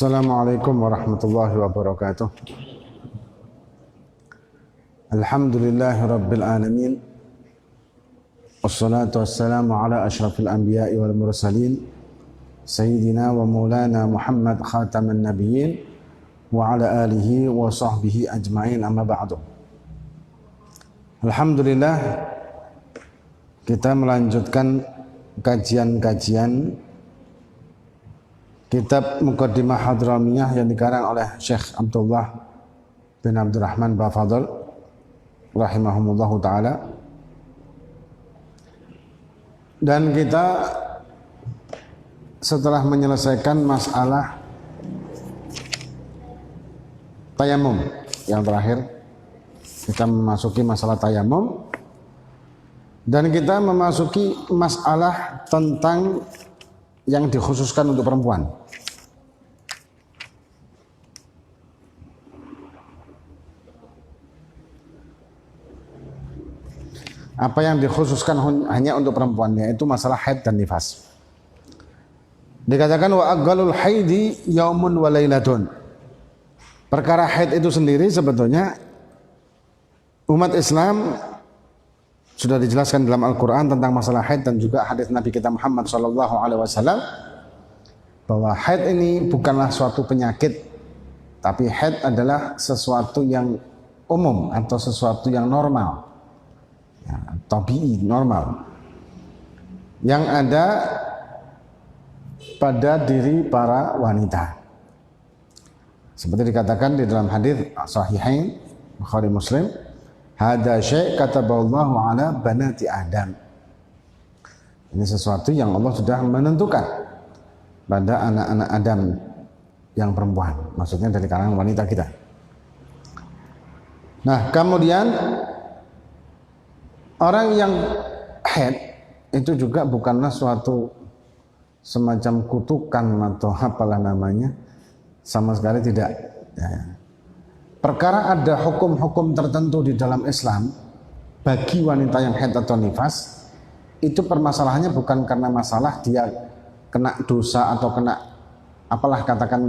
Assalamualaikum warahmatullahi wabarakatuh. Alhamdulillahi rabbil alamin. Wassalatu wassalamu ala asyrafil anbiya'i wal mursalin Sayyidina wa maulana Muhammad khataman nabiyyin wa ala alihi wa sahbihi ajma'in, amma ba'du. Alhamdulillah, kita melanjutkan kajian-kajian kitab Muqaddimah Hadramiyah yang dikarang oleh Syekh Abdullah bin Abdurrahman Bafadl rahimahumullahu ta'ala. Dan kita setelah menyelesaikan masalah tayamum yang terakhir, kita memasuki masalah tayamum dan kita memasuki masalah tentang yang dikhususkan untuk perempuan. Apa yang dikhususkan hanya untuk perempuan, yaitu masalah haid dan nifas. Dikatakan wa aqallul haidi yaumun wa lailatun. Perkara haid itu sendiri sebetulnya umat Islam sudah dijelaskan dalam Al-Quran tentang masalah haid dan juga hadis Nabi kita Muhammad SAW, bahwa haid ini bukanlah suatu penyakit, tapi haid adalah sesuatu yang umum atau sesuatu yang normal, ya, tabi'i, normal, yang ada pada diri para wanita. Seperti dikatakan di dalam hadis Sahihain Bukhari Muslim, hada syai' kataballahu ala banati Adam. Ini sesuatu yang Allah sudah menentukan pada anak-anak Adam yang perempuan, maksudnya dari kalangan wanita kita. Nah, kemudian orang yang haid itu juga bukanlah suatu semacam kutukan atau apalah namanya, sama sekali tidak, ya. Perkara ada hukum-hukum tertentu di dalam Islam bagi wanita yang haid atau nifas, itu permasalahannya bukan karena masalah dia kena dosa atau kena apalah katakan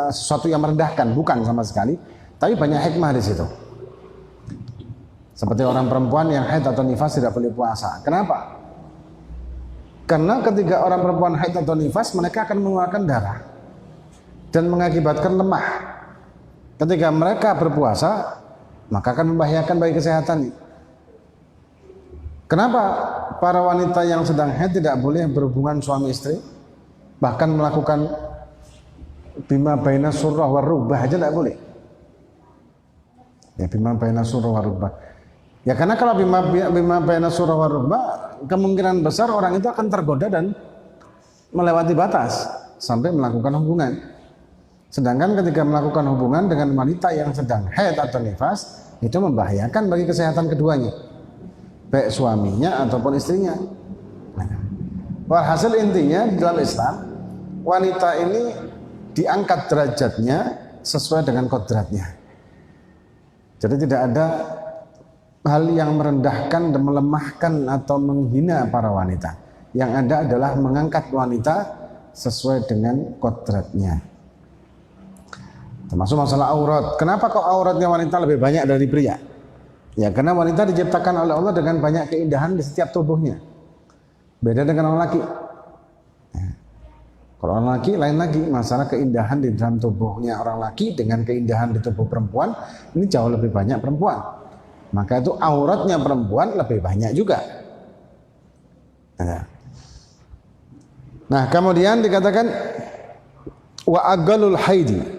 sesuatu yang merendahkan, bukan sama sekali, tapi banyak hikmah di situ. Seperti orang perempuan yang haid atau nifas tidak boleh puasa. Kenapa? Karena ketika orang perempuan haid atau nifas, mereka akan mengeluarkan darah dan mengakibatkan lemah. Ketika mereka berpuasa, maka akan membahayakan bagi kesehatan. Kenapa para wanita yang sedang haid tidak boleh berhubungan suami istri, bahkan melakukan bima baina surrah wa rubbah aja tidak boleh? Ya, bima baina surrah wa rubbah. Ya, karena kalau bima baina surrah wa rubbah, kemungkinan besar orang itu akan tergoda dan melewati batas sampai melakukan hubungan. Sedangkan ketika melakukan hubungan dengan wanita yang sedang haid atau nifas, itu membahayakan bagi kesehatan keduanya, baik suaminya ataupun istrinya. Walhasil intinya di dalam Islam, wanita ini diangkat derajatnya sesuai dengan kodratnya. Jadi tidak ada hal yang merendahkan dan melemahkan atau menghina para wanita. Yang ada adalah mengangkat wanita sesuai dengan kodratnya. Termasuk masalah aurat. Kenapa kok auratnya wanita lebih banyak dari pria? Ya, karena wanita diciptakan oleh Allah dengan banyak keindahan di setiap tubuhnya. Beda dengan orang laki. Ya. Kalau orang laki lain lagi, masalah keindahan di dalam tubuhnya orang laki dengan keindahan di tubuh perempuan, ini jauh lebih banyak perempuan. Maka itu auratnya perempuan lebih banyak juga. Ya. Nah, kemudian dikatakan wa aqallul haidi,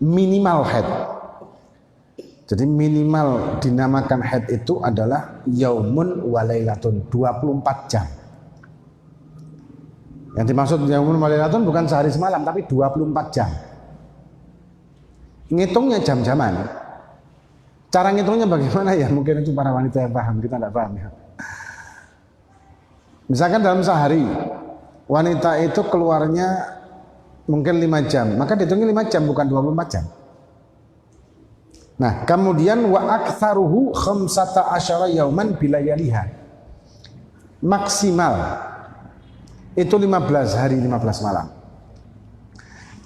minimal haid. Jadi minimal dinamakan haid itu adalah yaumun wa lailatun, 24 jam. Yang dimaksud yaumun wa lailatun bukan sehari semalam, tapi 24 jam. Ngitungnya jam-jaman. Cara ngitungnya bagaimana ya? Mungkin itu para wanita yang paham, kita tidak paham ya. Misalkan dalam sehari wanita itu keluarnya mungkin 5 jam, maka dihitungnya 5 jam bukan 24 jam. Nah, kemudian wa aktsaruhu 15 yauman bilayaliha. Maksimal itu 15 hari 15 malam.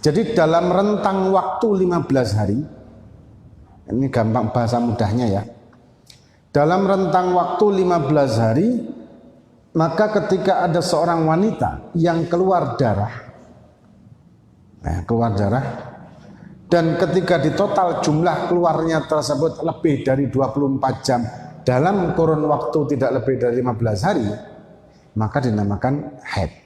Jadi dalam rentang waktu 15 hari, ini gampang bahasa mudahnya ya. Dalam rentang waktu 15 hari, maka ketika ada seorang wanita yang keluar darah, dan ketika di total jumlah keluarnya tersebut lebih dari 24 jam dalam kurun waktu tidak lebih dari 15 hari, maka dinamakan haid.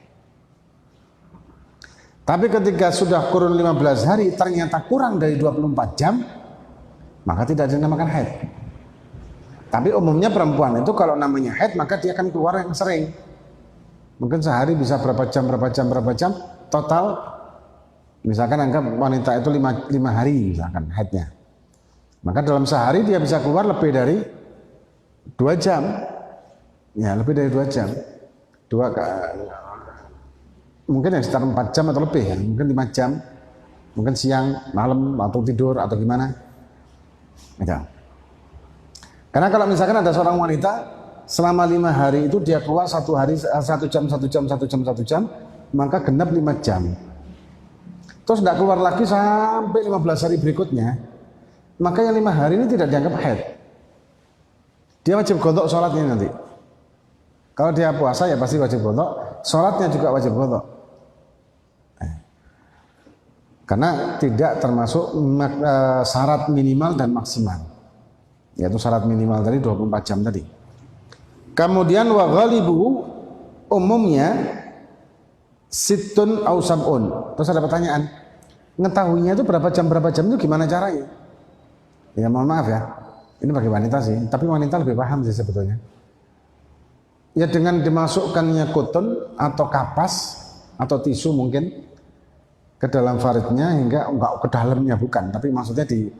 Tapi ketika sudah kurun 15 hari ternyata kurang dari 24 jam, maka tidak dinamakan haid. Tapi umumnya perempuan itu kalau namanya haid maka dia akan keluar yang sering. Mungkin sehari bisa berapa jam, total misalkan anggap wanita itu 5 hari misalkan haidnya. Maka dalam sehari dia bisa keluar lebih dari 2 jam. Ya, lebih dari 2 jam. Mungkin ya sekitar 4 jam atau lebih ya, mungkin 5 jam. Mungkin siang, malam, atau tidur, atau gimana. Gitu. Karena kalau misalkan ada seorang wanita selama 5 hari itu dia keluar 1 hari 1 jam, maka genap 5 jam. Terus tidak keluar lagi sampai 15 hari berikutnya, maka yang 5 hari ini tidak dianggap haid. Dia wajib qadha sholatnya nanti. Kalau dia puasa ya pasti wajib qadha, sholatnya juga wajib qadha. Karena tidak termasuk syarat minimal dan maksimal, yaitu syarat minimal tadi 24 jam tadi. Kemudian wa ghalibu, umumnya sittun au sab'un. Terus ada pertanyaan, ngetahuinya itu berapa jam itu gimana caranya? Ya mohon maaf ya, ini bagi wanita sih, tapi wanita lebih paham sih sebetulnya. Ya dengan dimasukkannya kutun atau kapas atau tisu mungkin ke dalam faridnya, hingga enggak ke dalamnya, bukan, tapi maksudnya di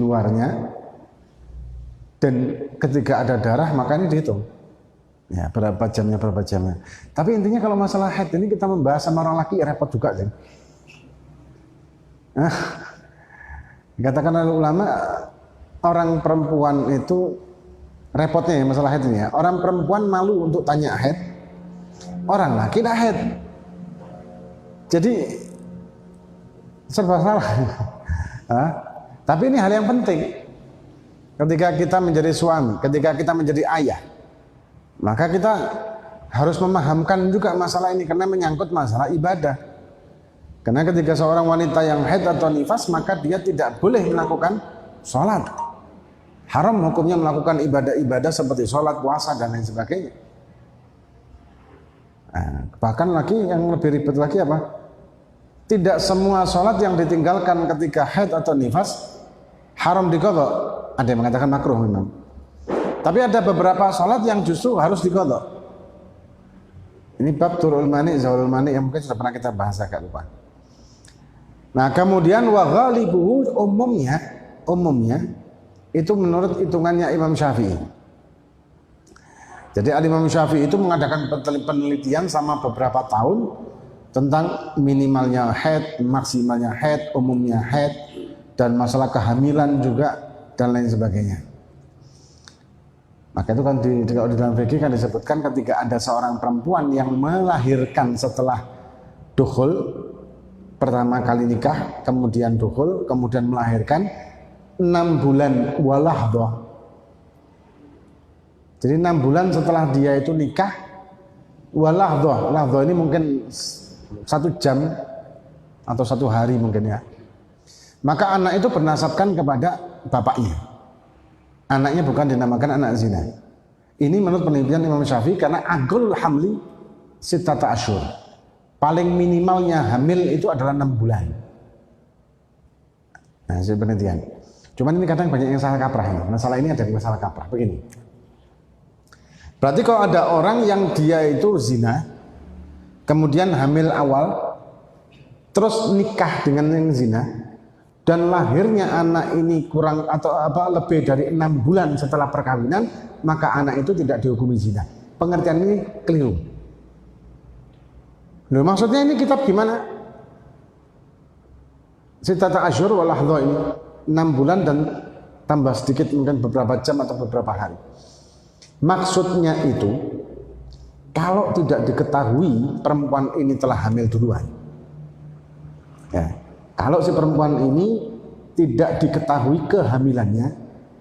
luarnya, dan ketika ada darah maka ini dihitung ya berapa jamnya. Tapi intinya kalau masalah haid ini kita membahas sama orang laki repot juga sih. Dikatakan oleh ulama, orang perempuan itu repotnya ya masalah haid ini ya. Orang perempuan malu untuk tanya haid, orang laki tidak haid. Jadi serba salah. Tapi ini hal yang penting. Ketika kita menjadi suami, ketika kita menjadi ayah, maka kita harus memahamkan juga masalah ini, karena menyangkut masalah ibadah. Karena ketika seorang wanita yang haid atau nifas, maka dia tidak boleh melakukan sholat. Haram hukumnya melakukan ibadah-ibadah seperti sholat, puasa, dan lain sebagainya. Bahkan lagi yang lebih ribet lagi apa? Tidak semua sholat yang ditinggalkan ketika haid atau nifas haram diqadha. Ada yang mengatakan makruh memang. Tapi ada beberapa sholat yang justru harus diqadha. Ini bab turul mani, zawalul mani yang mungkin sudah pernah kita bahas, agak lupa. Nah kemudian wa ghalibuhu, umumnya itu menurut hitungannya Imam Syafi'i. Jadi Imam Syafi'i itu mengadakan penelitian sama beberapa tahun tentang minimalnya haid, maksimalnya haid, umumnya haid, dan masalah kehamilan juga, dan lain sebagainya. Maka itu kan di dalam fikih kan disebutkan ketika ada seorang perempuan yang melahirkan setelah dukhul, pertama kali nikah, kemudian dukhul, kemudian melahirkan 6 bulan walahdoh. Jadi 6 bulan setelah dia itu nikah, walahdoh, lahdoh ini mungkin 1 jam atau 1 hari mungkin ya. Maka anak itu bernasabkan kepada bapaknya. Anaknya bukan dinamakan anak zina. Ini menurut penelitian Imam Syafi'i, karena agul hamli sittata asyhur. Paling minimalnya hamil itu adalah 6 bulan. Nah, itu penelitian. Cuman ini kadang banyak yang salah kaprah ini. Masalah ini ada yang salah kaprah. Begini. Berarti kalau ada orang yang dia itu zina, kemudian hamil awal, terus nikah dengan yang zina, dan lahirnya anak ini kurang atau lebih dari 6 bulan setelah perkawinan, maka anak itu tidak dihukumi zina. Pengertian ini keliru. Loh, maksudnya ini kitab gimana? Sittata asyhur wa lahdha ini 6 bulan dan tambah sedikit mungkin beberapa jam atau beberapa hari. Maksudnya itu kalau tidak diketahui perempuan ini telah hamil duluan, ya, kalau si perempuan ini tidak diketahui kehamilannya,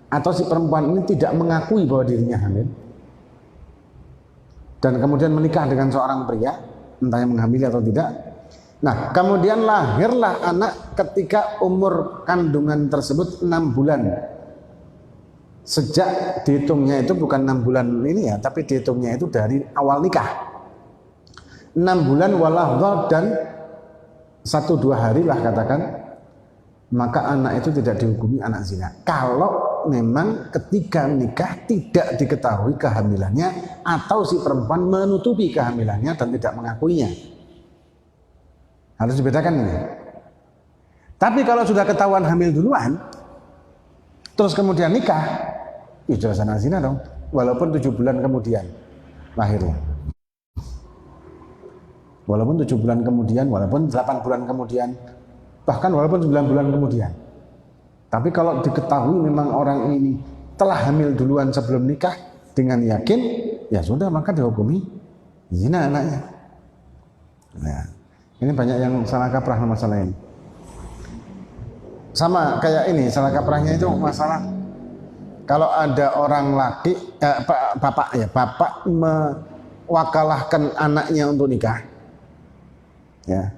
atau si perempuan ini tidak mengakui bahwa dirinya hamil, dan kemudian menikah dengan seorang pria, entah yang menghamili atau tidak. Nah, kemudian lahirlah anak ketika umur kandungan tersebut 6 bulan. Sejak dihitungnya itu bukan 6 bulan ini ya, tapi dihitungnya itu dari awal nikah. 6 bulan walahdzah dan 1-2 hari lah katakan, maka anak itu tidak dihukumi anak zina. Kalau memang ketika nikah tidak diketahui kehamilannya, atau si perempuan menutupi kehamilannya dan tidak mengakuinya. Harus dibedakan ini. Tapi kalau sudah ketahuan hamil duluan, terus kemudian nikah, ya jelas anak zina dong, walaupun 7 bulan kemudian lahirnya, walaupun 7 bulan kemudian, walaupun 8 bulan kemudian, bahkan walaupun 9 bulan kemudian. Tapi kalau diketahui memang orang ini telah hamil duluan sebelum nikah dengan yakin, ya sudah, maka dihukumi zina anaknya. Nah, ini banyak yang salah kaprah masalah ini. Sama kayak ini, salah kaprahnya itu masalah kalau ada orang laki, bapak mewakalahkan anaknya untuk nikah, ya,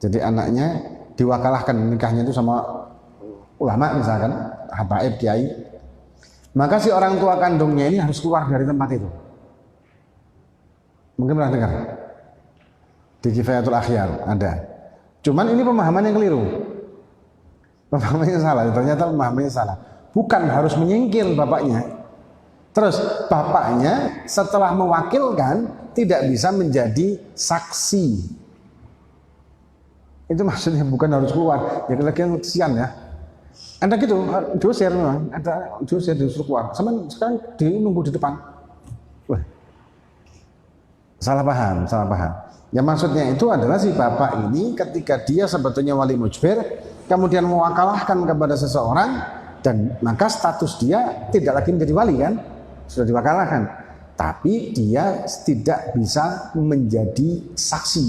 jadi anaknya diwakalahkan nikahnya itu sama ulama misalkan, habaib, kiai, maka si orang tua kandungnya ini harus keluar dari tempat itu. Mungkin pernah dengar di Kifayatul Akhyar ada, cuman ini pemahaman yang keliru, pemahamannya salah, ternyata pemahamannya salah. Bukan harus menyingkir bapaknya. Terus bapaknya setelah mewakilkan tidak bisa menjadi saksi. Itu maksudnya bukan harus keluar. Ya lagi yang kesian ya. Ada gitu, doser memang. Ada doser disuruh keluar. Sama sekarang dia nunggu di depan. Wah. Salah paham, salah paham. Yang maksudnya itu adalah si bapak ini ketika dia sebetulnya wali mujbir, kemudian mewakalahkan kepada seseorang, dan maka status dia tidak lagi menjadi wali kan, sudah diwakalahkan, tapi dia tidak bisa menjadi saksi.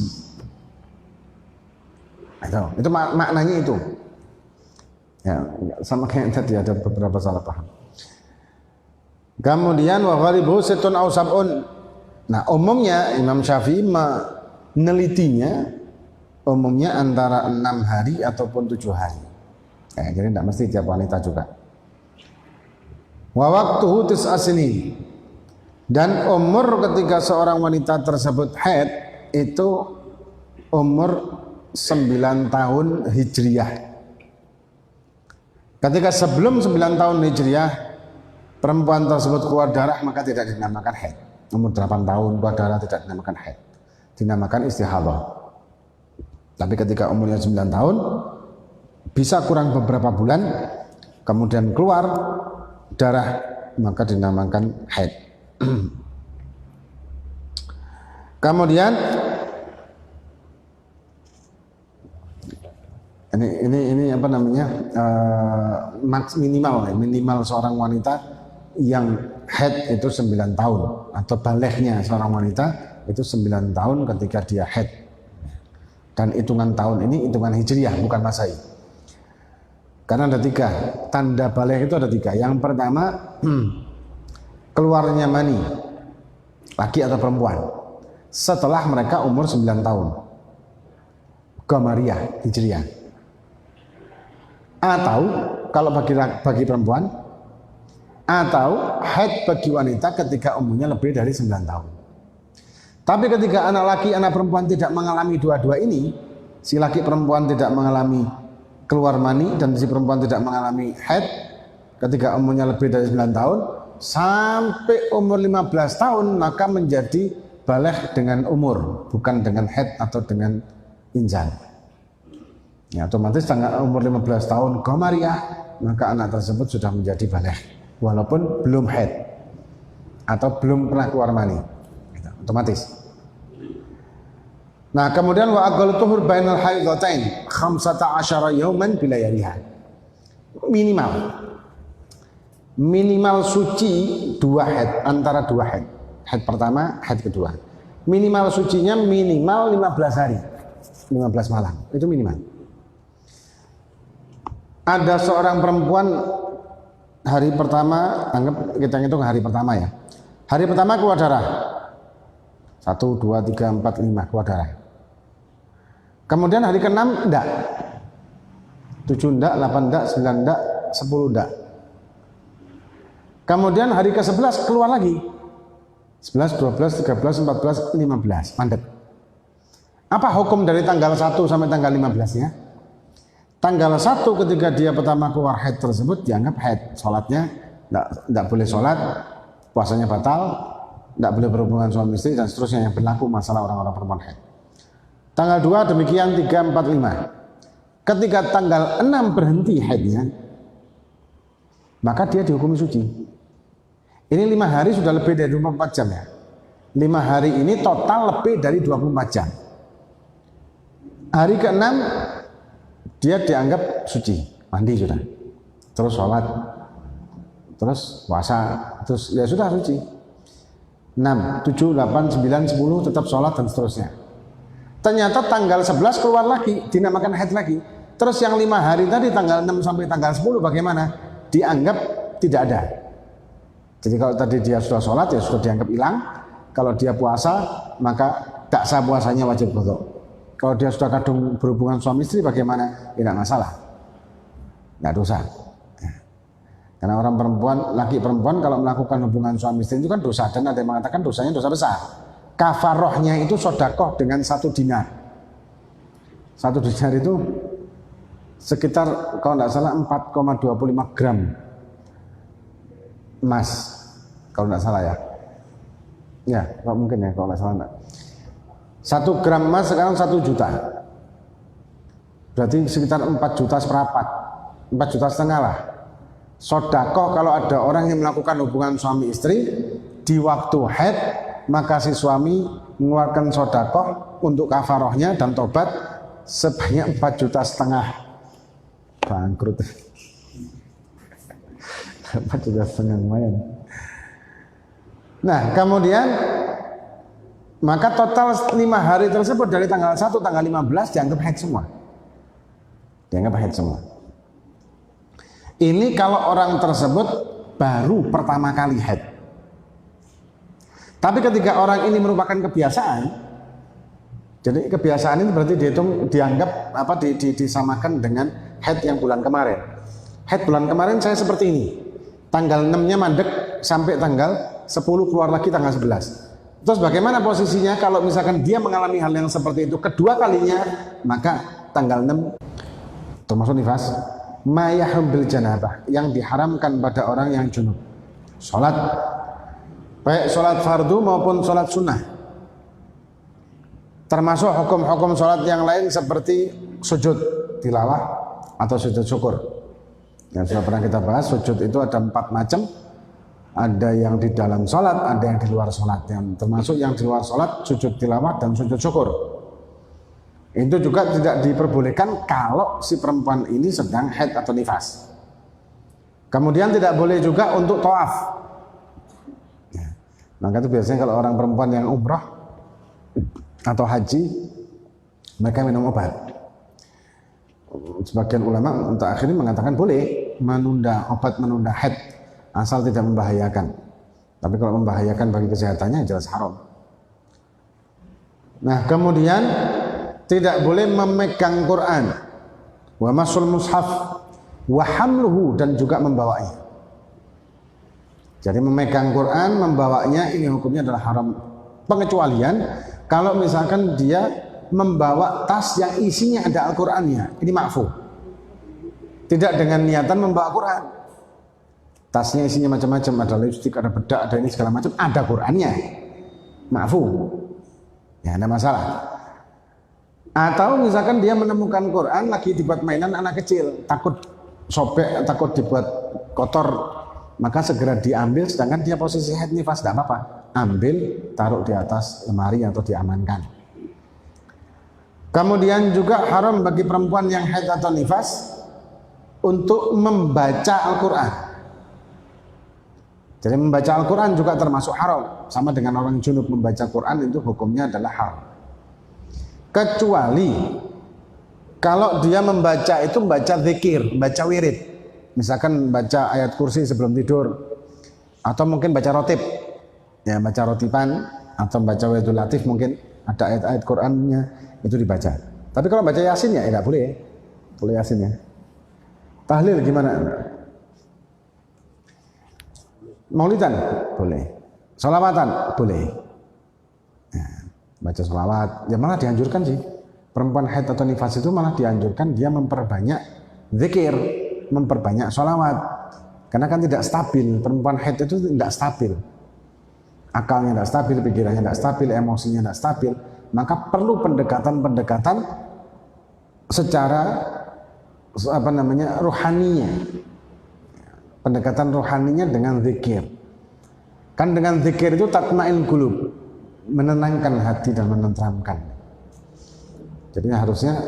Itu maknanya itu. Ya, sama kayak tadi ada beberapa salah paham. Kemudian wa ghalibu sittun aw sab'un. Nah, umumnya Imam Syafi'i menelitinya umumnya antara 6 hari ataupun 7 hari. Jadi tidak mesti tiap wanita juga. Wa waqtuhu tis'a sinin. Dan umur ketika seorang wanita tersebut haid itu umur 9 tahun Hijriyah. Ketika sebelum 9 tahun Hijriyah perempuan tersebut keluar darah, maka tidak dinamakan haid. Umur 8 tahun keluar darah tidak dinamakan haid, dinamakan istihadhah. Tapi ketika umurnya 9 tahun, bisa kurang beberapa bulan, kemudian keluar darah, maka dinamakan haid. Kemudian ini apa namanya, minimal seorang wanita yang haid itu 9 tahun, atau baleghnya seorang wanita itu 9 tahun ketika dia haid. Dan hitungan tahun ini hitungan hijriyah, bukan masehi. Karena ada 3 tanda baligh, itu ada 3. Yang pertama, keluarnya mani, laki atau perempuan, setelah mereka umur 9 tahun, qamariyah, hijriyah. Atau kalau bagi perempuan, atau haid bagi wanita ketika umurnya lebih dari 9 tahun. Tapi ketika anak laki, anak perempuan tidak mengalami dua-dua ini, si laki perempuan tidak mengalami keluar mani dan si perempuan tidak mengalami haid ketika umurnya lebih dari 9 tahun, sampai umur 15 tahun maka menjadi baligh dengan umur, bukan dengan haid atau dengan inzal. Ya, otomatis tanggal umur 15 tahun qamariyah, maka anak tersebut sudah menjadi baligh walaupun belum haid atau belum pernah keluar mani. Gitu, otomatis. Nah, kemudian wa aqallu tuhur bainal haidzatain 15 yauman bilayaliha. Minimal suci 2 haid, antara 2 haid. Haid pertama, haid kedua. Minimal sucinya minimal 15 hari. 15 malam, itu minimal. Ada seorang perempuan hari pertama, anggap kita hitung hari pertama ya. Hari pertama keluar darah. 1, 2, 3, 4, 5 keluar darah. Kemudian hari ke-6 enggak. 7 enggak, 8 enggak, 9 enggak, 10 enggak. Kemudian hari ke-11 keluar lagi. 11, 12, 13, 14, 15 mandek. Apa hukum dari tanggal 1 sampai tanggal 15-nya? Tanggal 1 ketika dia pertama keluar haid tersebut dianggap haid. Sholatnya enggak boleh sholat, puasanya batal, enggak boleh berhubungan suami istri dan seterusnya yang berlaku masalah orang-orang perempuan haid. Tanggal 2 demikian, 3, 4, 5. Ketika tanggal 6 berhenti haidnya, maka dia dihukumi suci. Ini 5 hari sudah lebih dari 24 jam ya. 5 hari ini total lebih dari 24 jam. Hari ke-6 dia dianggap suci, mandi sudah. Terus sholat, terus puasa, terus ya sudah suci. 6, 7, 8, 9, 10 tetap sholat dan seterusnya. Ternyata tanggal 11 keluar lagi, dinamakan haid lagi. Terus yang 5 hari tadi tanggal 6 sampai tanggal 10 bagaimana? Dianggap tidak ada. Jadi kalau tadi dia sudah sholat ya sudah dianggap hilang. Kalau dia puasa maka tak sah puasanya, wajib qadha. Kalau dia sudah kadung berhubungan suami istri bagaimana? Tidak masalah, tidak dosa. Karena orang perempuan, laki perempuan kalau melakukan hubungan suami istri itu kan dosa, dan ada yang mengatakan dosanya dosa besar. Kafarohnya itu sodakoh dengan 1 dinar. 1 dinar itu sekitar kalau tidak salah 4,25 gram emas, kalau tidak salah ya. Ya, kalau mungkin ya, kalau tidak salah enggak. 1 gram emas sekarang 1 juta. Berarti sekitar 4 juta seperempat, 4 juta setengah lah. Sodakoh kalau ada orang yang melakukan hubungan suami istri di waktu haid, maka si suami mengeluarkan sodakoh untuk kafarohnya dan tobat sebanyak 4 juta setengah. Bangkrut. 4 juta setengah lumayan. Nah kemudian maka total 5 hari tersebut dari tanggal 1 tanggal 15 dianggap haid semua. Dianggap haid semua. Ini kalau orang tersebut baru pertama kali haid. Tapi ketika orang ini merupakan kebiasaan, jadi kebiasaan ini berarti dianggap disamakan dengan haid yang bulan kemarin. Haid bulan kemarin saya seperti ini. Tanggal 6-nya mandek sampai tanggal 10 keluar lagi tanggal 11. Terus bagaimana posisinya kalau misalkan dia mengalami hal yang seperti itu kedua kalinya, maka tanggal 6 termasuk nifas, mayahrum bil janabah, yang diharamkan pada orang yang junub. Salat, baik salat fardu maupun salat sunnah. Termasuk hukum-hukum salat yang lain seperti sujud tilawah atau sujud syukur. Yang sudah pernah kita bahas, sujud itu ada 4 macam. Ada yang di dalam sholat, ada yang di luar sholat. Yang termasuk yang di luar sholat, sujud tilawah dan sujud syukur. Itu juga tidak diperbolehkan kalau si perempuan ini sedang haid atau nifas. Kemudian tidak boleh juga untuk tawaf. Ya. Maka itu biasanya kalau orang perempuan yang umrah atau haji, mereka minum obat. Sebagian ulama untuk akhirnya mengatakan boleh menunda obat, menunda haid, asal tidak membahayakan. Tapi kalau membahayakan bagi kesehatannya jelas haram. Nah kemudian tidak boleh memegang Quran, wa masul mushaf, wa hamluhu, dan juga membawanya. Jadi memegang Quran, membawanya, ini hukumnya adalah haram. Pengecualian kalau misalkan dia membawa tas yang isinya ada Al-Qurannya, ini ma'fu. Tidak dengan niatan membawa Quran. Tasnya isinya macam-macam, ada lipstik, ada bedak, ada ini segala macam, ada Qurannya, ma'fu, ya ada masalah. Atau misalkan dia menemukan Quran lagi dibuat mainan anak kecil, takut sobek, takut dibuat kotor, maka segera diambil, sedangkan dia posisi haid nifas, tidak apa-apa, ambil, taruh di atas lemari atau diamankan. Kemudian juga haram bagi perempuan yang haid atau nifas untuk membaca Al-Quran. Jadi membaca Al-Quran juga termasuk haram. Sama dengan orang junub membaca Quran itu hukumnya adalah haram. Kecuali kalau dia membaca itu membaca zikir, membaca wirid. Misalkan baca ayat kursi sebelum tidur. Atau mungkin baca rotib. Ya, baca rotiban. Atau baca wiridul latif mungkin ada ayat-ayat Qurannya itu dibaca. Tapi kalau baca yasin ya tidak boleh. Boleh yasin ya. Tahlil gimana? Maulidan boleh, sholawatan boleh. Ya, baca sholawat, ya malah dianjurkan sih. Perempuan haid atau nifas itu malah dianjurkan dia memperbanyak zikir, memperbanyak sholawat. Karena kan tidak stabil, perempuan haid itu tidak stabil. Akalnya tidak stabil, pikirannya tidak stabil, emosinya tidak stabil. Maka perlu pendekatan-pendekatan secara rohaninya. Pendekatan rohaninya dengan zikir. Kan dengan zikir itu tatmain qulub, menenangkan hati dan menenteramkan. Jadi harusnya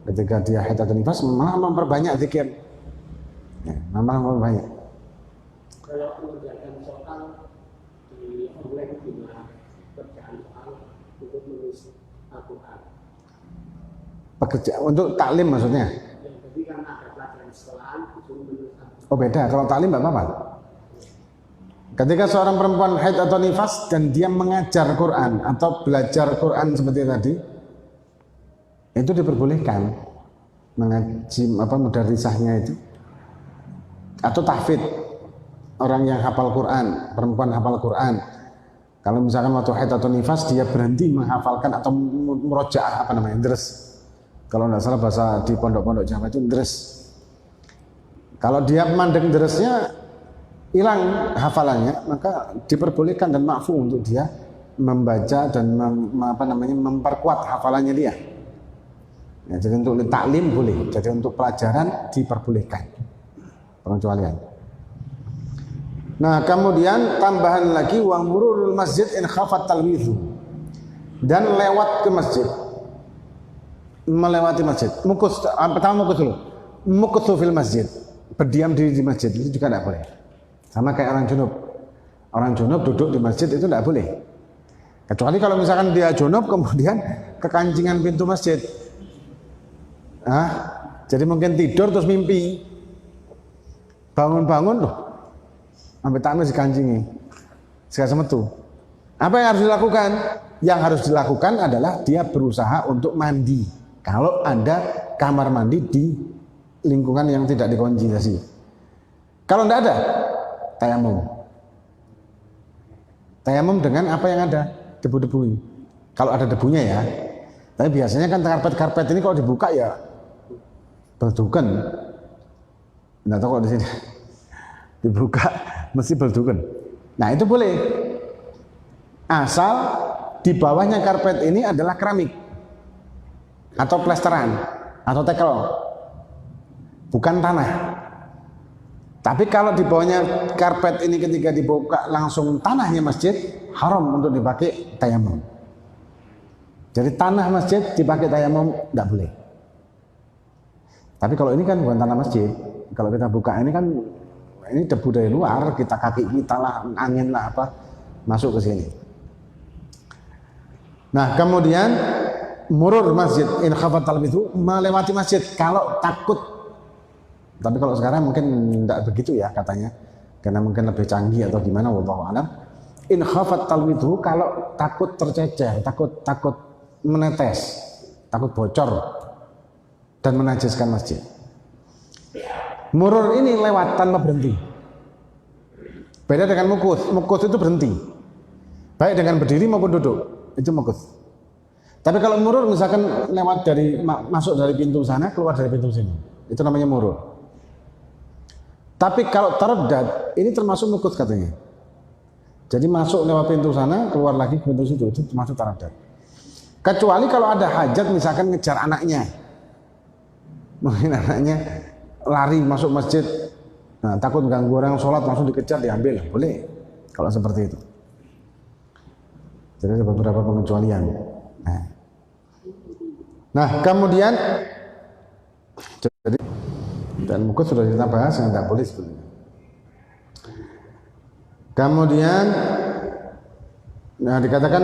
ketika dia haid atau nifas malah memperbanyak zikir. Ya, malah memperbanyak. Kalau mengerjakan soal di online gimana kerjaan soal untuk menulis Al-Quran? Pekerjaan untuk taklim maksudnya? Ya, jadi kan ada pelajaran sekolahan disuruh menulis Al-Quran. Oh beda, kalau taklim nggak apa-apa. Ketika seorang perempuan haid atau nifas dan dia mengajar Quran atau belajar Quran seperti tadi, itu diperbolehkan mengaji mudarrisahnya itu, atau tahfidz, orang yang hafal Quran, perempuan hafal Quran. Kalau misalkan waktu haid atau nifas dia berhenti menghafalkan atau murojaah deres. Kalau nggak salah bahasa di pondok-pondok Jawa itu deres. Kalau dia mandek deresnya hilang hafalannya, maka diperbolehkan dan ma'fu untuk dia membaca dan memperkuat hafalannya dia. Ya, jadi untuk taklim boleh, jadi untuk pelajaran diperbolehkan. Pengecualian. Nah, kemudian tambahan lagi wa mururul masjid in khafat talwithu. Dan lewat ke masjid. Melewati masjid. Pertama mukus dulu. Mukuthu fil masjid. Berdiam diri di masjid itu juga tidak boleh. Sama kayak orang junub. Orang junub duduk di masjid itu tidak boleh. Kecuali kalau misalkan dia junub kemudian kekancingan pintu masjid. Jadi mungkin tidur terus mimpi. Bangun-bangun loh. Sampai tangan dikancingi. Sekali semetu. Apa yang harus dilakukan? Yang harus dilakukan adalah dia berusaha untuk mandi. Kalau ada kamar mandi di lingkungan yang tidak dikunci tadi. Kalau tidak ada, tayamum. Tayamum dengan apa yang ada, debu-debu ini. Kalau ada debunya ya. Tapi biasanya kan karpet-karpet ini kalau dibuka ya berdukan. Tidak tahu kok di sini dibuka mesti berdukan. Nah itu boleh. Asal di bawahnya karpet ini adalah keramik atau plesteran atau tekel. Bukan tanah. Tapi kalau di bawahnya karpet ini ketika dibuka langsung tanahnya masjid, haram untuk dipakai tayamum. Jadi tanah masjid dipakai tayamum tidak boleh. Tapi kalau ini kan bukan tanah masjid. Kalau kita buka ini kan ini debu dari luar, kita kaki kita lah, angin lah apa masuk ke sini. Nah, kemudian murur masjid in khafat talwithu, melewati masjid kalau takut. Tapi kalau sekarang mungkin tidak begitu ya katanya, karena mungkin lebih canggih atau gimana, wallahu a'lam. In khafat talwithu, kalau takut tercecer, takut menetes, takut bocor dan menajiskan masjid. Murur ini lewat tanpa berhenti. Beda dengan mukus. Mukus itu berhenti, baik dengan berdiri maupun duduk, itu mukus. Tapi kalau murur misalkan lewat dari masuk dari pintu sana, keluar dari pintu sini, itu namanya murur. Tapi kalau taraddad, ini termasuk mukus katanya. Jadi masuk lewat pintu sana, keluar lagi ke pintu situ, itu termasuk taraddad. Kecuali kalau ada hajat, misalkan ngejar anaknya. Mungkin anaknya lari masuk masjid, nah, takut ganggu orang sholat, langsung dikejar, diambil. Boleh, kalau seperti itu. Jadi ada beberapa pengecualian. Nah kemudian, jadi dan mukus sudah kita bahas yang tidak boleh sebenarnya. Kemudian dikatakan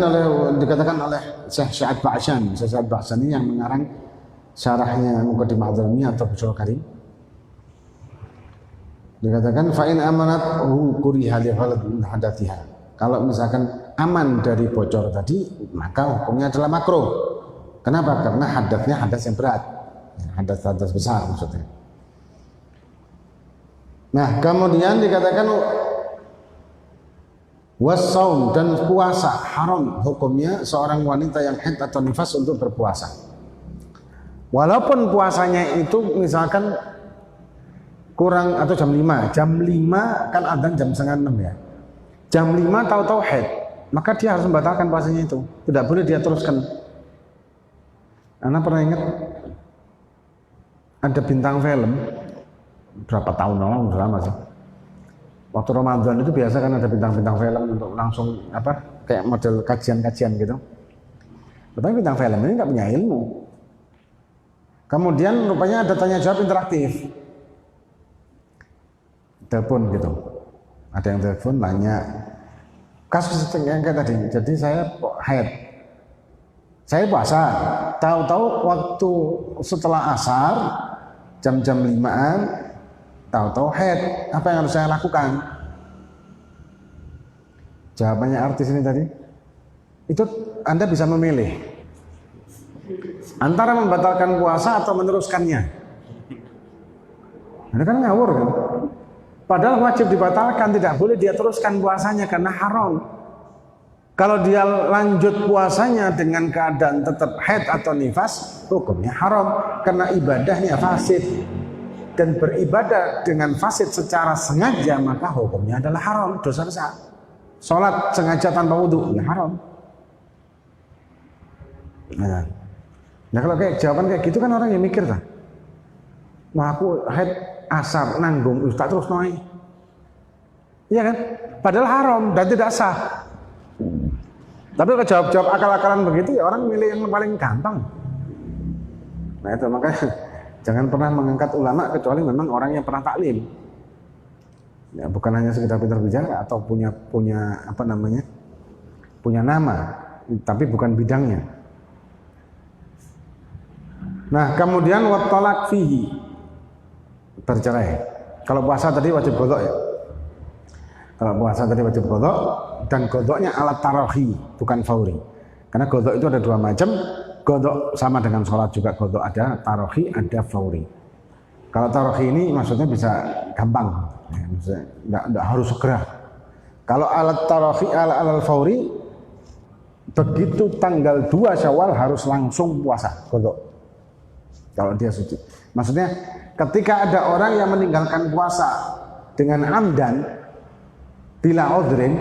oleh Syekh Sa'ad Ba'syani yang mengarang syarahnya Muqaddimah Adh-Dharamiyah atau Fathul Karim. Dikatakan fa'in amanat kuriha li ghalad min hadatsiha. Kalau misalkan aman dari bocor tadi, maka hukumnya adalah makruh. Kenapa? Karena hadatnya hadas yang berat. Hadas besar maksudnya. Nah, kemudian dikatakan wassaum dan puasa haram hukumnya seorang wanita yang haid atau nifas untuk berpuasa. Walaupun puasanya itu misalkan kurang atau jam 5 kan adzan jam 5:30 ya. Jam 5 tahu-tahu haid, maka dia harus membatalkan puasanya itu. Tidak boleh dia teruskan. Anda pernah ingat ada bintang film berapa tahun lama sih? Waktu Ramadan itu biasa kan ada bintang-bintang film untuk langsung kayak model kajian-kajian gitu. Tetapi bintang film ini nggak punya ilmu. Kemudian rupanya ada tanya jawab interaktif. Telepon gitu. Ada yang telepon nanya kasus yang kayak tadi. Jadi saya haid. Saya puasa. Tahu-tahu waktu setelah asar jam-jam 5-an tahu-tahu haid, apa yang harus saya lakukan? Jawabannya artis ini tadi, itu Anda bisa memilih antara membatalkan puasa atau meneruskannya. Anda kan ngawur kan? Padahal wajib dibatalkan, tidak boleh dia teruskan puasanya karena haram. Kalau dia lanjut puasanya dengan keadaan tetap haid atau nifas, hukumnya haram karena ibadahnya fasid. Dan beribadah dengan fasid secara sengaja maka hukumnya adalah haram, dosa besar. Sholat sengaja tanpa wudhu ya haram. Nah kalau kayak jawaban kayak gitu kan orang yang mikir kan, wah aku haid asar nanggung tak terus noy, iya kan? Padahal haram dan tidak sah. Tapi kalau jawab akal-akalan begitu ya orang milih yang paling gampang. Nah itu makanya jangan pernah mengangkat ulama kecuali memang orang yang pernah taklim. Ya, bukan hanya sekedar pintar bicara atau punya nama, tapi bukan bidangnya. Nah, kemudian watolak fihi, bercerai. Kalau puasa tadi wajib qadha ya. Kalau puasa tadi wajib qadha dan qadhanya alat tarahi, bukan fauri. Karena qadha itu ada dua macam. Qadha sama dengan sholat juga qadha ada tarahi, ada fauri. Kalau tarahi ini maksudnya bisa gampang, ya, maksudnya enggak harus segera. Kalau alat tarahi alal fauri, begitu tanggal 2 Syawal harus langsung puasa qadha. Kalau dia suci. Maksudnya ketika ada orang yang meninggalkan puasa dengan amdan bila udhrin,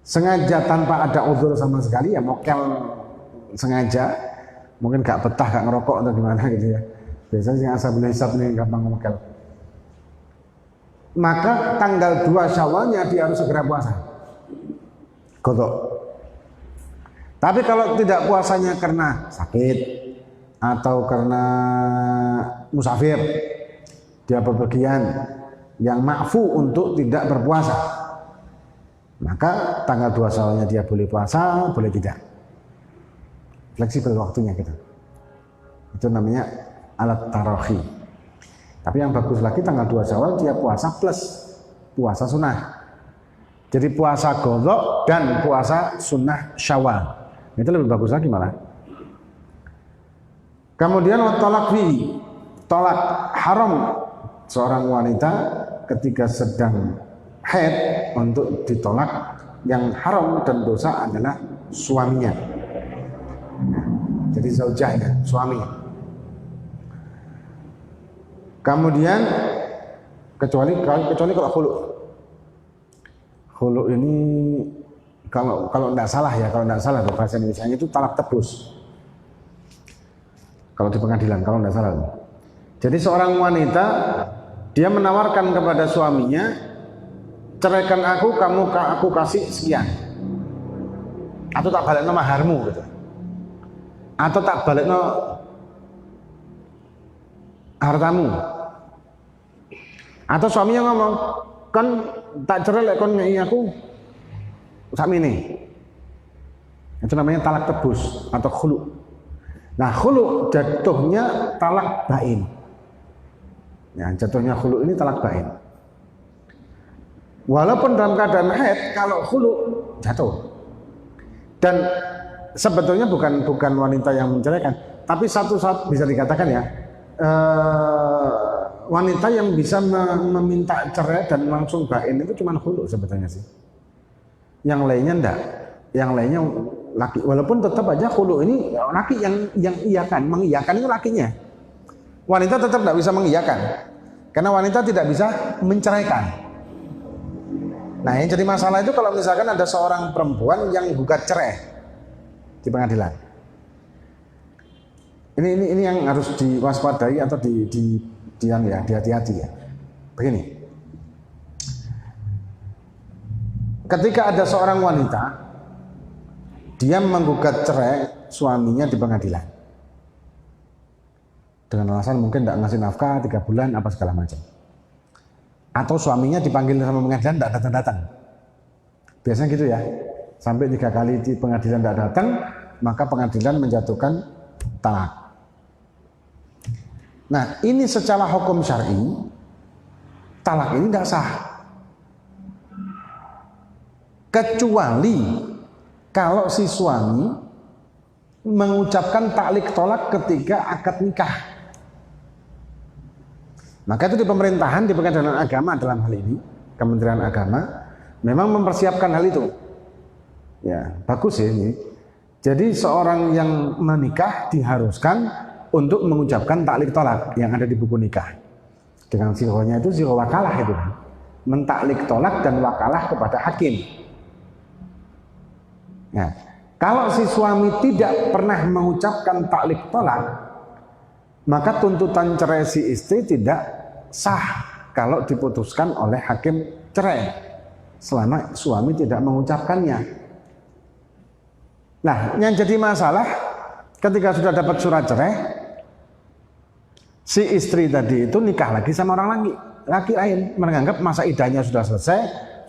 sengaja tanpa ada udhur sama sekali, ya mokel sengaja, mungkin gak betah, gak ngerokok atau gimana gitu ya. Biasanya yang asal hisab ini gampang mokel. Maka tanggal 2 Syawalnya dia harus segera puasa. Qadha. Tapi kalau tidak puasanya karena sakit atau karena musafir, dia bepergian yang ma'fu untuk tidak berpuasa, maka tanggal 2 Syawalnya dia boleh puasa, boleh tidak. Fleksibel waktunya gitu. Itu namanya alat tarahi. Tapi yang bagus lagi tanggal 2 Syawal dia puasa plus puasa sunnah. Jadi puasa qadha dan puasa sunnah Syawal. Itu lebih bagus lagi malah. Kemudian tolak fi, tolak haram seorang wanita ketika sedang haid untuk ditolak. Yang haram dan dosa adalah suaminya. Jadi zaujahnya, suami. Kemudian kecuali kalau khulu ini kalau tidak salah ya, bahasa Indonesia itu talak tebus. Kalau di pengadilan, kalau tidak salah. Jadi seorang wanita dia menawarkan kepada suaminya, ceraikan aku, aku kasih sekian, atau tak balik maharmu gitu, atau tak balik hartamu. Atau suaminya ngomong, kan tak cerai lek kon ngei aku sakmene. Itu namanya talak tebus atau khulu. Nah, khulu jatuhnya talak bain. Ya, jatuhnya khulu ini talak bain. Walaupun dalam keadaan haid, kalau khulu jatuh. Dan sebetulnya bukan wanita yang menceraikan, tapi satu saat bisa dikatakan ya, wanita yang bisa meminta cerai dan langsung bain itu cuma khulu sebetulnya sih. Yang lainnya enggak. Yang lainnya laki, walaupun tetap aja khulu ini laki yang iyakan, mengiyakan itu lakinya. Wanita tetap tidak bisa mengiyakan, karena wanita tidak bisa menceraikan. Nah, yang jadi masalah itu kalau misalkan ada seorang perempuan yang gugat cerai di pengadilan. Ini yang harus diwaspadai atau dihati-hati ya. Begini, ketika ada seorang wanita dia menggugat cerai suaminya di pengadilan dengan alasan mungkin tidak ngasih nafkah 3 bulan apa segala macam, atau suaminya dipanggil sama pengadilan tidak datang-datang, biasanya gitu ya, sampai 3 kali di pengadilan tidak datang, maka pengadilan menjatuhkan talak. Nah, ini secara hukum syar'i talak ini tidak sah, kecuali kalau si suami mengucapkan taklik tolak ketika akad nikah. Maka itu di pemerintahan, di pengadilan agama dalam hal ini, Kementerian Agama memang mempersiapkan hal itu. Ya, bagus ya ini. Jadi seorang yang menikah diharuskan untuk mengucapkan taklik tolak yang ada di buku nikah. Dengan sirohnya itu siroh wakalah itu. Mentaklik tolak dan wakalah kepada hakim. Nah, kalau si suami tidak pernah mengucapkan taklik tolak, maka tuntutan cerai si istri tidak sah kalau diputuskan oleh hakim cerai selama suami tidak mengucapkannya. Nah, yang jadi masalah ketika sudah dapat surat cerai, si istri tadi itu nikah lagi sama orang laki lain, menganggap masa idahnya sudah selesai,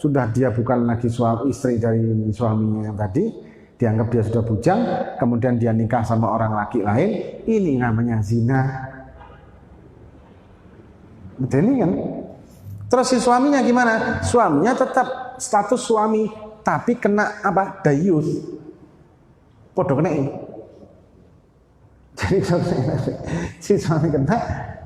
sudah dia bukan lagi istri dari suaminya yang tadi, dianggap dia sudah bujang, kemudian dia nikah sama orang laki lain, ini namanya zina. Betul ini kan? Terus si suaminya gimana? Suaminya tetap status suami, tapi kena apa? Dayus. Podo kena ini. Jadi si suami kena,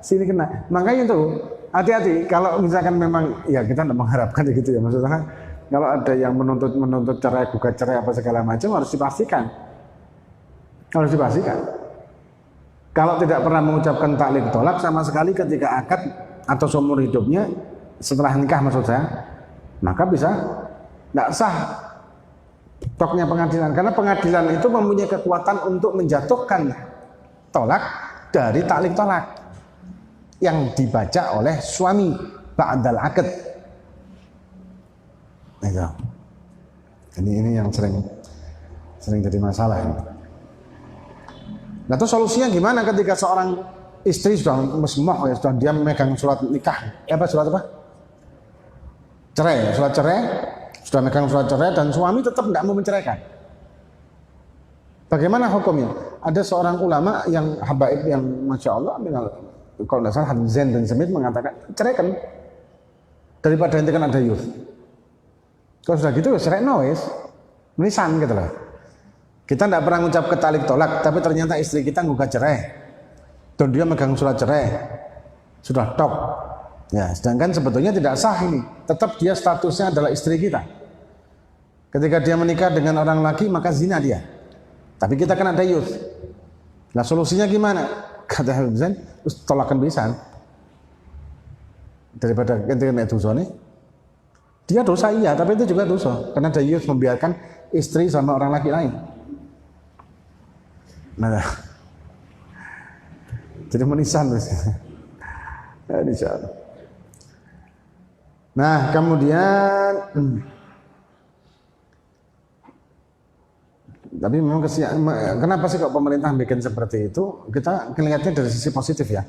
sini kena. Makanya itu hati-hati kalau misalkan memang ya kita tidak mengharapkan gitu ya, maksudnya kalau ada yang menuntut cerai, gugat cerai apa segala macam harus dipastikan. Harus dipastikan. Kalau tidak pernah mengucapkan taklik tolak sama sekali ketika akad atau seumur hidupnya setelah nikah maksud saya, maka bisa tidak sah toknya pengadilan, karena pengadilan itu mempunyai kekuatan untuk menjatuhkan tolak dari taklik tolak yang dibaca oleh suami ba'dal akad. Ini yang sering jadi masalah ini. Nah, itu solusinya gimana ketika seorang istri sudah mesmoh ya, sudah dia memegang surat nikah, surat apa? Cerai, surat cerai, sudah memegang surat cerai dan suami tetap tidak mau menceraikan. Bagaimana hukumnya? Ada seorang ulama yang habaib yang masya Allah, kalau tidak salah Zain bin Smith mengatakan ceraikan daripada nanti kan ada youth. Kalau sudah gitu cerai wis, menisan gitu loh. Kita tidak pernah mengucap taklik tolak, tapi ternyata istri kita gugat cerai dan dia megang surat cerai, sudah top. Ya, sedangkan sebetulnya tidak sah ini. Tetap dia statusnya adalah istri kita. Ketika dia menikah dengan orang laki maka zina dia. Tapi kita kan ada youth. Nah, solusinya gimana? Kata Habib Zain, terus tolakan pisan. Daripada kena dosa nih. Dia dosa iya, tapi itu juga dosa karena ada youth membiarkan istri sama orang laki lain. Nah, jadi menisan terus. Insyaallah. Nah, kemudian tapi memang kenapa sih kok pemerintah bikin seperti itu? Kita melihatnya dari sisi positif ya.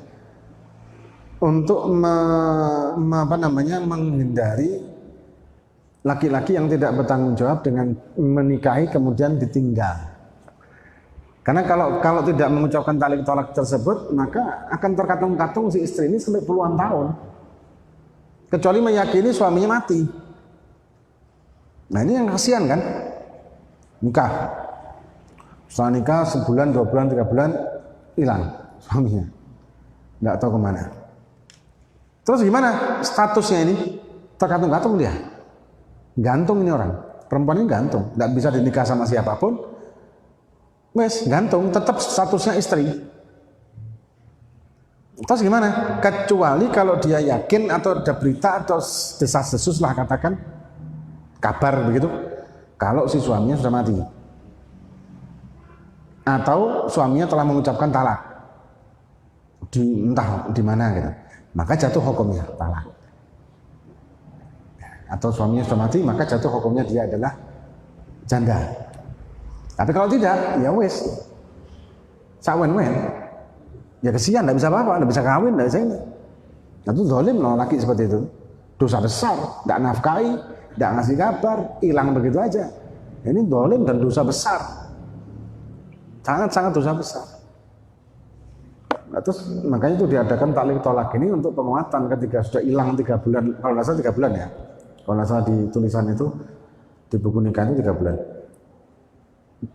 Untuk menghindari laki-laki yang tidak bertanggung jawab dengan menikahi kemudian ditinggal. Karena kalau tidak mengucapkan talak tolak tersebut, maka akan terkatung-katung si istri ini sampai puluhan tahun. Kecuali meyakini suaminya mati. Nah ini yang kasihan kan? Nikah. Setelah nikah sebulan, 2 bulan, 3 bulan hilang suaminya. Nggak tahu kemana. Terus gimana statusnya ini? Terkatung-katung dia. Gantung ini orang. Perempuan ini gantung. Nggak bisa dinikah sama siapapun. Wes, gantung, tetap statusnya istri. Terus gimana? Kecuali kalau dia yakin atau ada berita atau desas-desus lah katakan, kabar begitu, kalau si suaminya sudah mati. Atau suaminya telah mengucapkan talak. Entah di mana gitu. Maka jatuh hukumnya talak. Atau suaminya sudah mati, maka jatuh hukumnya dia adalah janda. Tapi kalau tidak, ya wes, sawen-wen, ya kesian, tidak bisa apa-apa, tidak bisa kawin, tidak bisa ini. Nah itu zalim loh laki seperti itu, dosa besar, tidak nafkahi, tidak ngasih kabar, hilang begitu aja. Ini zalim dan dosa besar, sangat-sangat dosa besar. Nah, terus makanya itu diadakan taklik tolak ini untuk penguatan ketika sudah hilang 3 bulan, kalau nggak salah 3 bulan ya, kalau nggak salah di tulisan itu di buku nikah itu 3 bulan.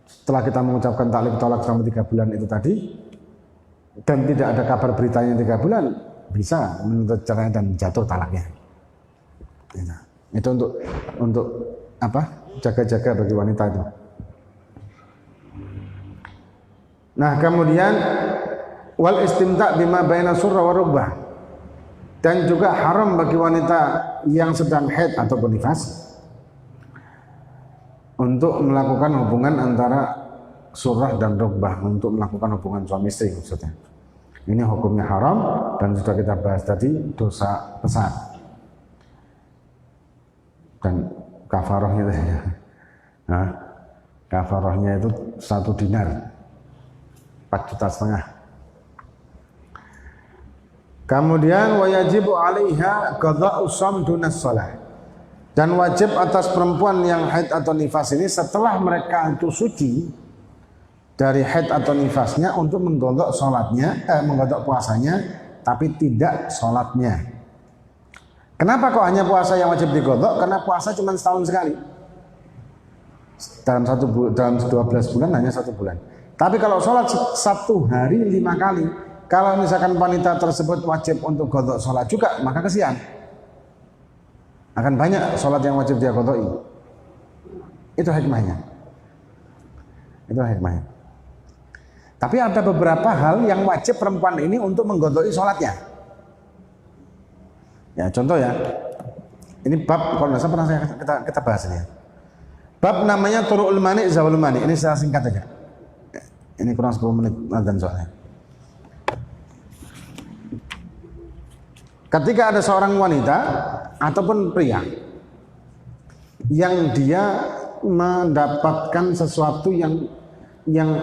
Setelah kita mengucapkan taklik tolak selama 3 bulan itu tadi dan tidak ada kabar beritanya 3 bulan, bisa menuntut cerai dan jatuh talaknya. Itu untuk apa? Jaga-jaga bagi wanita itu. Nah kemudian wal istimta' bima baina surra wa rubbah, dan juga haram bagi wanita yang sedang haid ataupun nifas untuk melakukan hubungan antara surah dan rubbah, untuk melakukan hubungan suami istri maksudnya. Ini hukumnya haram dan sudah kita bahas tadi, dosa besar. Dan kafarahnya itu, nah, kafarahnya itu 1 dinar, 4,5 juta. Kemudian wajibu 'alaiha qada'u shaum dunas shalah. Dan wajib atas perempuan yang haid atau nifas ini setelah mereka itu suci dari haid atau nifasnya untuk menggodok sholatnya, menggodok puasanya, tapi tidak sholatnya. Kenapa kok hanya puasa yang wajib digodok? Karena puasa cuma setahun sekali. Dalam 12 bulan hanya 1 bulan. Tapi kalau sholat 1 hari 5 kali, kalau misalkan wanita tersebut wajib untuk godok sholat juga, maka kesian. Akan banyak sholat yang wajib dia qadai. Itu hikmahnya. Itu hikmahnya. Tapi ada beberapa hal yang wajib perempuan ini untuk menggodoi sholatnya. Ya contoh ya. Ini bab kalau nggak salah pernah kita bahas ini. Bab namanya Turu'ul Mani' Zawalul Mani'. Ini saya singkat aja. Ini kurang 10 menit azan soalnya. Ketika ada seorang wanita ataupun pria yang dia mendapatkan sesuatu yang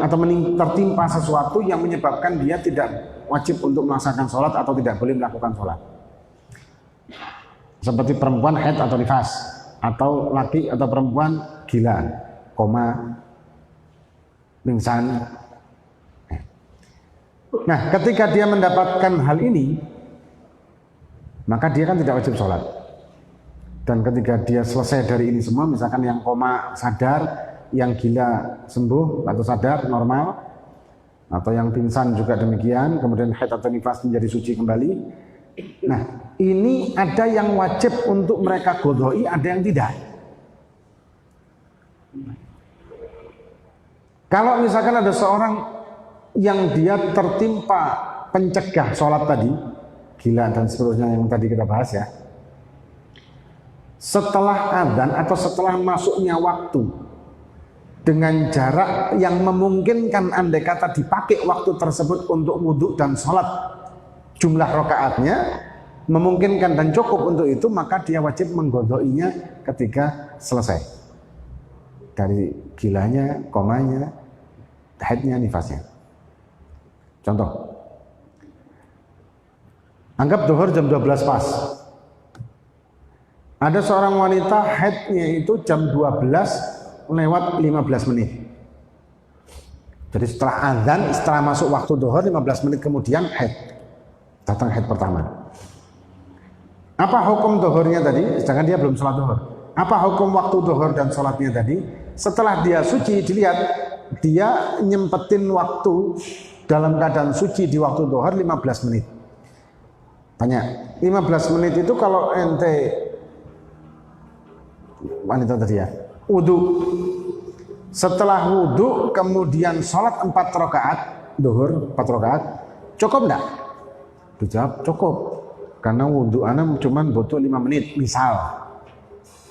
atau tertimpa sesuatu yang menyebabkan dia tidak wajib untuk melaksanakan sholat atau tidak boleh melakukan sholat, seperti perempuan haid atau nifas, atau laki atau perempuan gila, koma, pingsan. Nah, ketika dia mendapatkan hal ini, maka dia kan tidak wajib sholat. Dan ketika dia selesai dari ini semua, misalkan yang koma sadar, yang gila sembuh atau sadar normal, atau yang pingsan juga demikian, kemudian haid atau nifas menjadi suci kembali. Nah, ini ada yang wajib untuk mereka qadai, ada yang tidak. Kalau misalkan ada seorang yang dia tertimpa pencegah sholat tadi, gila dan seterusnya yang tadi kita bahas ya, setelah adzan atau setelah masuknya waktu dengan jarak yang memungkinkan, andai kata dipakai waktu tersebut untuk wudhu dan sholat, jumlah rakaatnya memungkinkan dan cukup untuk itu, maka dia wajib menggodoinya ketika selesai dari gilanya, komanya, haidnya, nifasnya. Contoh, anggap duhur jam 12 pas, Ada seorang wanita haidnya itu jam 12:15. Jadi setelah azan, setelah masuk waktu zuhur 15 menit kemudian haid. Datang haid pertama. Apa hukum zuhurnya tadi? Sedangkan dia belum sholat zuhur. Apa hukum waktu zuhur dan sholatnya tadi? Setelah dia suci, dilihat dia nyempetin waktu dalam keadaan suci di waktu zuhur 15 menit. Tanya, 15 menit itu kalau ente wanita tadi ya, wudu. Setelah wudu kemudian sholat 4 rakaat zuhur, 4 rakaat, cukup enggak? Dijawab cukup. Karena wudu anak cuma butuh 5 menit misal.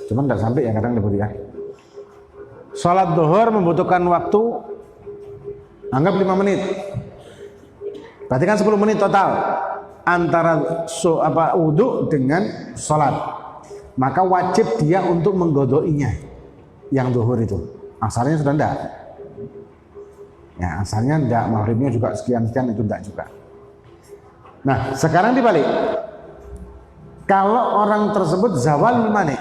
Cuman enggak sampai ya kadang lebih ya. Sholat zuhur membutuhkan waktu anggap 5 menit. Berarti kan 10 menit total antara wudu dengan sholat. Maka wajib dia untuk menggodoinya yang zuhur itu. Asalnya sudah enggak. Ya, asalnya enggak, maghribnya juga sekian-sekian itu enggak juga. Nah, sekarang dibalik. Kalau orang tersebut zawal mani,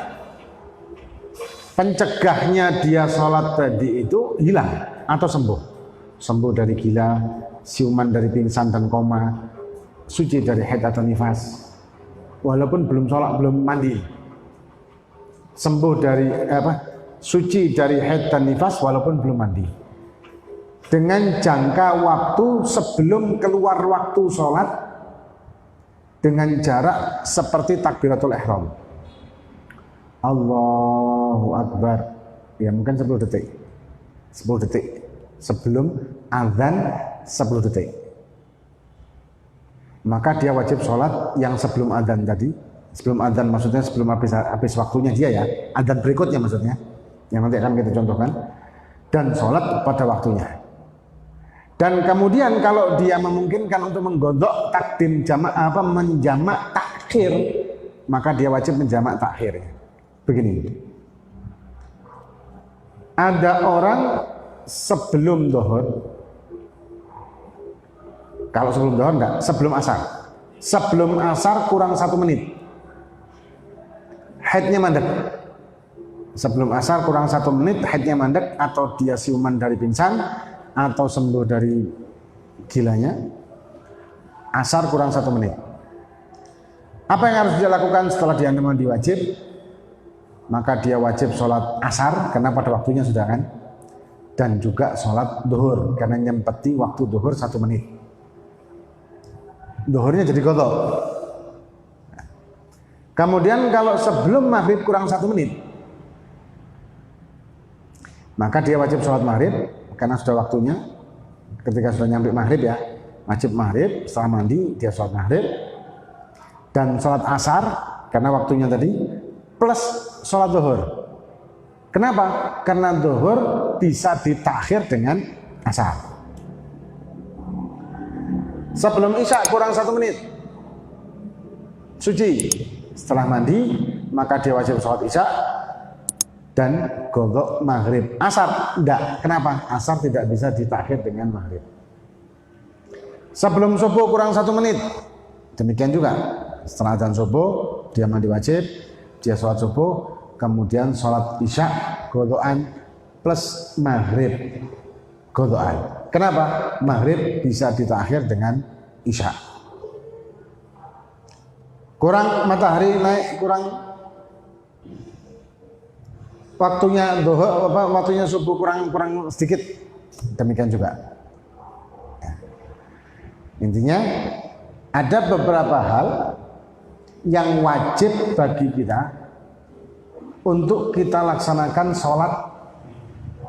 pencegahnya dia sholat tadi itu hilang atau sembuh. Sembuh dari gila, siuman dari pingsan dan koma, suci dari haid atau nifas. Walaupun belum sholat, belum mandi. Sembuh dari suci dari haid dan nifas walaupun belum mandi. Dengan jangka waktu sebelum keluar waktu sholat dengan jarak seperti takbiratul ihram. Allahu Akbar. Ya mungkin 10 detik. 10 detik. Sebelum azan 10 detik. Maka dia wajib sholat yang sebelum azan tadi. Sebelum azan maksudnya sebelum habis waktunya dia ya. Azan berikutnya maksudnya. Yang nanti akan kita contohkan. Dan sholat pada waktunya. Dan kemudian kalau dia memungkinkan untuk menggodok takdim menjamak takhir, maka dia wajib menjamak takhir. Begini. Ada orang sebelum zuhur, kalau sebelum zuhur enggak, sebelum asar. Sebelum asar kurang 1 menit. Haidnya mandek. Sebelum asar kurang 1 menit haidnya mandek atau dia siuman dari pingsan atau sembuh dari gilanya. Asar kurang 1 menit. Apa yang harus dia lakukan setelah dia mandi wajib? Maka dia wajib sholat asar karena pada waktunya sudah kan, dan juga sholat duhur karena nyempeti waktu duhur 1 menit. Duhurnya jadi qadha. Kemudian kalau sebelum maghrib kurang 1 menit, maka dia wajib sholat maghrib karena sudah waktunya. Ketika sudah nyampe maghrib ya, wajib maghrib. Setelah mandi dia sholat maghrib dan sholat asar karena waktunya tadi, plus sholat zuhur. Kenapa? Karena zuhur bisa ditakhir dengan asar. Sebelum isya kurang 1 menit, suci. Setelah mandi maka dia wajib sholat isya dan qadha maghrib. Asar enggak. Kenapa? Asar tidak bisa ditakhir dengan maghrib. Sebelum subuh kurang 1 menit, demikian juga. Setelah azan subuh dia mandi wajib, dia sholat subuh, kemudian sholat isya qadhaan plus maghrib qadhaan. Kenapa? Maghrib bisa ditakhir dengan isya. Kurang matahari naik, kurang waktunya zuhur, waktunya subuh kurang sedikit, demikian juga. Ya. Intinya ada beberapa hal yang wajib bagi kita untuk kita laksanakan sholat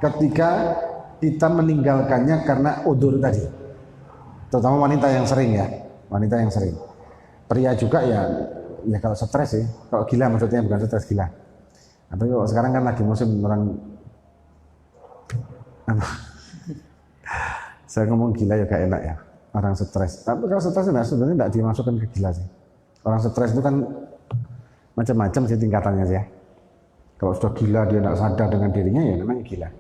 ketika kita meninggalkannya karena udzur tadi, terutama wanita yang sering ya, wanita yang sering. Pria juga ya kalau stres sih, kalau gila maksudnya, bukan stres, gila. Tapi kalau sekarang kan lagi musim orang saya ngomong gila ya gak enak ya, orang stres. Tapi kalau stres sebenarnya tidak dimasukkan ke gila sih. Orang stres itu kan macam-macam sih tingkatannya sih ya. Kalau sudah gila dia tidak sadar dengan dirinya ya namanya gila.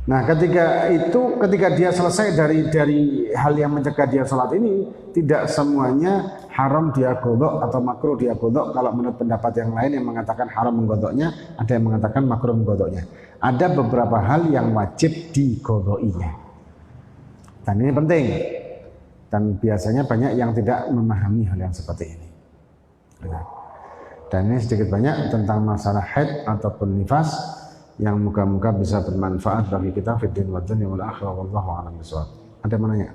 Nah ketika dia selesai dari hal yang mencegah dia sholat ini, tidak semuanya haram dia godok atau makruh dia godok. Kalau menurut pendapat yang lain yang mengatakan haram menggodoknya, ada yang mengatakan makruh menggodoknya. Ada beberapa hal yang wajib digodokinya. Dan ini penting. Dan biasanya banyak yang tidak memahami hal yang seperti ini. Dan ini sedikit banyak tentang masalah haid ataupun nifas yang moga-moga bisa bermanfaat bagi kita fid din wad dunya wal akhirah wallahu a'lam bishawab. Ada yang menanya?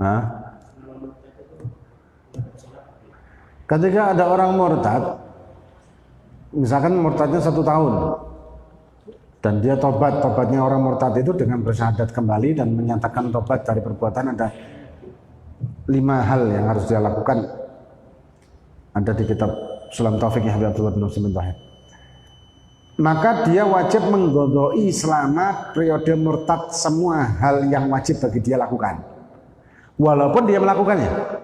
Hah? Ketika ada orang murtad, misalkan murtadnya 1 tahun, dan dia tobatnya orang murtad itu dengan bersyahadat kembali dan menyatakan tobat dari perbuatan, ada 5 hal yang harus dia lakukan. Ada di kitab Sulam Taufiknya Habib Abdullah bin Muslim bin Tahir. Maka dia wajib menggodoi selama periode murtad semua hal yang wajib bagi dia lakukan, walaupun dia melakukannya.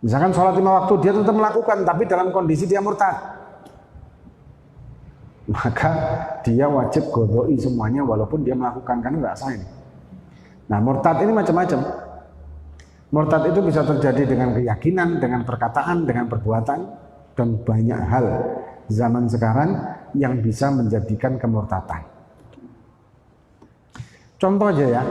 Misalkan sholat 5 waktu dia tetap melakukan, tapi dalam kondisi dia murtad, maka dia wajib godoi semuanya walaupun dia melakukan, karena nggak sah ini. Nah, murtad ini macam-macam. Murtad itu bisa terjadi dengan keyakinan, dengan perkataan, dengan perbuatan, dan banyak hal zaman sekarang yang bisa menjadikan kemurtadan. Contoh aja ya,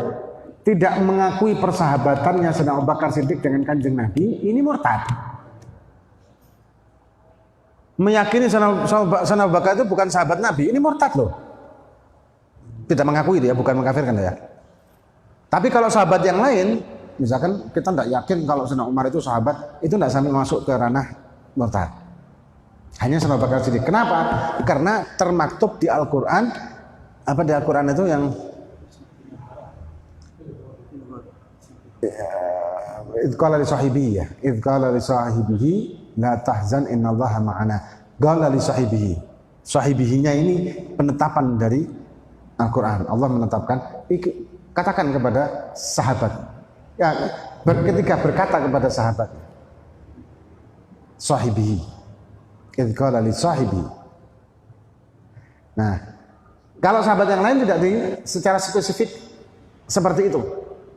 tidak mengakui persahabatannya Sayyidina Abu Bakar Siddiq dengan Kanjeng Nabi, ini murtad. Meyakini Sayyidina Abu Bakar itu bukan sahabat Nabi, ini murtad loh. Tidak mengakui dia, bukan mengkafirkan ya. Tapi kalau sahabat yang lain, misalkan kita tidak yakin kalau Sayyidina Umar itu sahabat, itu tidak sampai masuk ke ranah murtad. Hanya Sayyidina Abu Bakar Siddiq. Kenapa? Karena termaktub di Al-Quran, apa di Al-Quran itu yang idqala li sahibihi ya, idqala li sahibihi la tahzan innallaha ma'ana. Qala li sahibihi. Sahibihinya ini penetapan dari Al-Quran. Allah menetapkan, katakan kepada sahabat. Ya, ketika berkata kepada sahabat, sahibihi, idqala li sahibihi. Nah, kalau sahabat yang lain tidak secara spesifik seperti itu.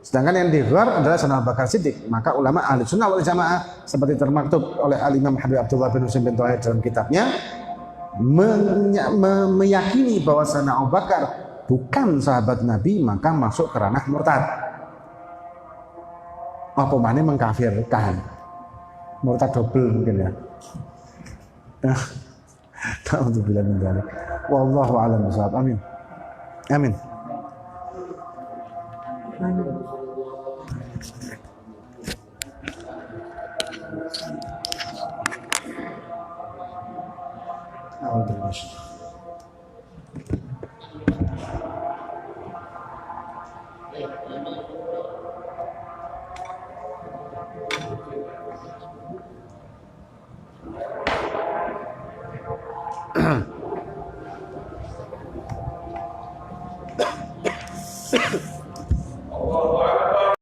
Sedangkan yang di luar adalah Sayyidina Abu Bakar Siddiq. Maka ulama ahli sunnah wal jamaah seperti termaktub oleh Al-Imam Habib Abdullah bin Muslim bin Tahir dalam kitabnya, meyakini bahwa Sayyidina Abu Bakar bukan sahabat Nabi, maka masuk ke ranah murtad. Apa mana mengkafirkan, murtad double mungkin ya. Alhamdulillah min dzalik. Wallahu a'lam bishawab. Amin. Amin. Alhamdulillah.